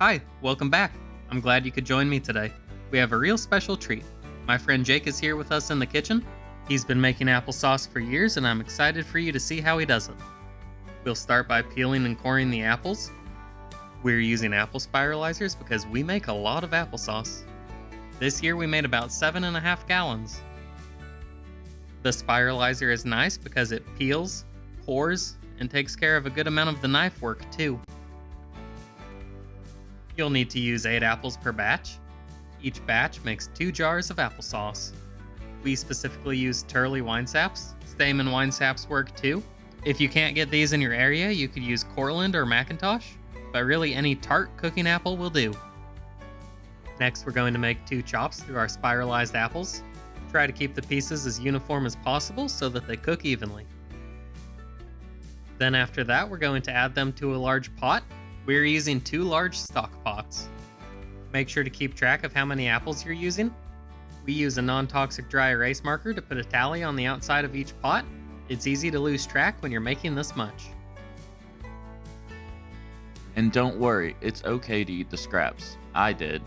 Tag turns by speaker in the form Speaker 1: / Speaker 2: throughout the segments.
Speaker 1: Hi, welcome back. I'm glad you could join me today. We have a real special treat. My friend Jake is here with us in the kitchen. He's been making applesauce for years, and I'm excited for you to see how he does it. We'll start by peeling and coring the apples. We're using apple spiralizers because we make a lot of applesauce. This year we made about 7.5 gallons. The spiralizer is nice because it peels, cores, and takes care of a good amount of the knife work too. You'll need to use 8 apples per batch. Each batch makes 2 jars of applesauce. We specifically use Turley wine saps. Stayman wine saps work too. If you can't get these in your area, you could use Cortland or Macintosh, but really any tart cooking apple will do. Next, we're going to make 2 chops through our spiralized apples. Try to keep the pieces as uniform as possible so that they cook evenly. Then after that, we're going to add them to a large pot. We're using 2 large stock pots. Make sure to keep track of how many apples you're using. We use a non-toxic dry erase marker to put a tally on the outside of each pot. It's easy to lose track when you're making this much.
Speaker 2: And don't worry, it's okay to eat the scraps. I did.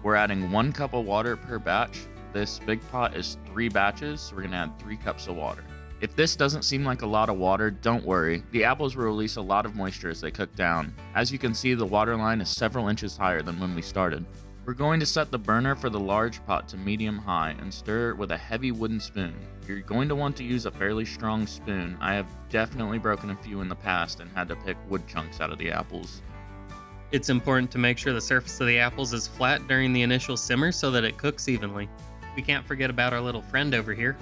Speaker 2: We're adding 1 cup of water per batch. This big pot is 3 batches, so we're gonna add 3 cups of water. If this doesn't seem like a lot of water, don't worry. The apples will release a lot of moisture as they cook down. As you can see, the water line is several inches higher than when we started. We're going to set the burner for the large pot to medium-high and stir it with a heavy wooden spoon. You're going to want to use a fairly strong spoon. I have definitely broken a few in the past and had to pick wood chunks out of the apples.
Speaker 1: It's important to make sure the surface of the apples is flat during the initial simmer so that it cooks evenly. We can't forget about our little friend over here.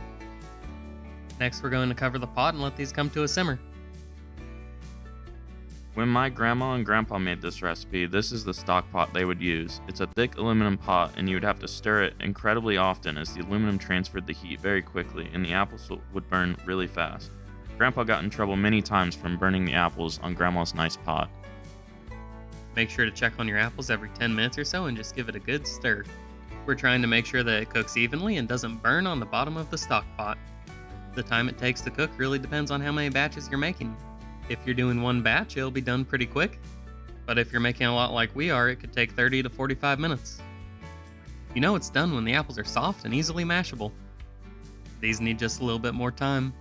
Speaker 1: Next, we're going to cover the pot and let these come to a simmer.
Speaker 2: When my grandma and grandpa made this recipe, this is the stock pot they would use. It's a thick aluminum pot and you would have to stir it incredibly often as the aluminum transferred the heat very quickly and the apples would burn really fast. Grandpa got in trouble many times from burning the apples on grandma's nice pot.
Speaker 1: Make sure to check on your apples every 10 minutes or so and just give it a good stir. We're trying to make sure that it cooks evenly and doesn't burn on the bottom of the stock pot. The time it takes to cook really depends on how many batches you're making. If you're doing 1 batch, it'll be done pretty quick. But if you're making a lot like we are, it could take 30 to 45 minutes. You know it's done when the apples are soft and easily mashable. These need just a little bit more time.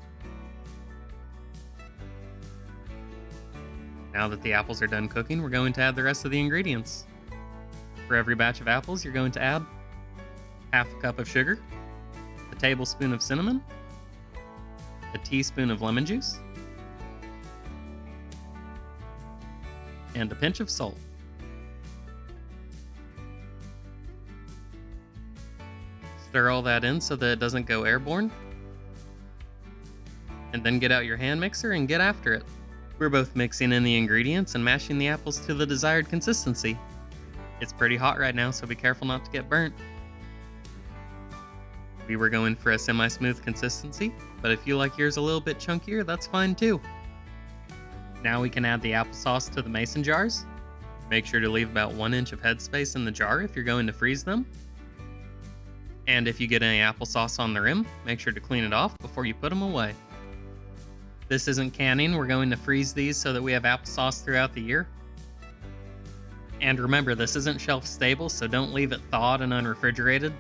Speaker 1: Now that the apples are done cooking, we're going to add the rest of the ingredients. For every batch of apples, you're going to add half a cup of sugar, a tablespoon of cinnamon, a teaspoon of lemon juice, and a pinch of salt. Stir all that in so that it doesn't go airborne. And then get out your hand mixer and get after it. We're both mixing in the ingredients and mashing the apples to the desired consistency. It's pretty hot right now, so be careful not to get burnt. We were going for a semi-smooth consistency, but if you like yours a little bit chunkier, that's fine too. Now we can add the applesauce to the mason jars. Make sure to leave about 1 inch of headspace in the jar if you're going to freeze them. And if you get any applesauce on the rim, make sure to clean it off before you put them away. This isn't canning, we're going to freeze these so that we have applesauce throughout the year. And remember, this isn't shelf stable, so don't leave it thawed and unrefrigerated.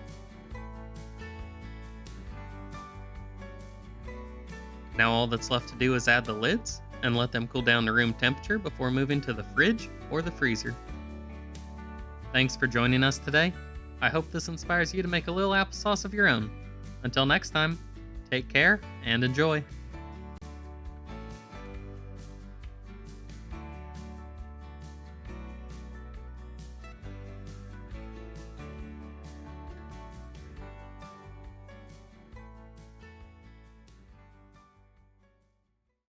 Speaker 1: Now all that's left to do is add the lids and let them cool down to room temperature before moving to the fridge or the freezer. Thanks for joining us today. I hope this inspires you to make a little applesauce of your own. Until next time, take care and enjoy.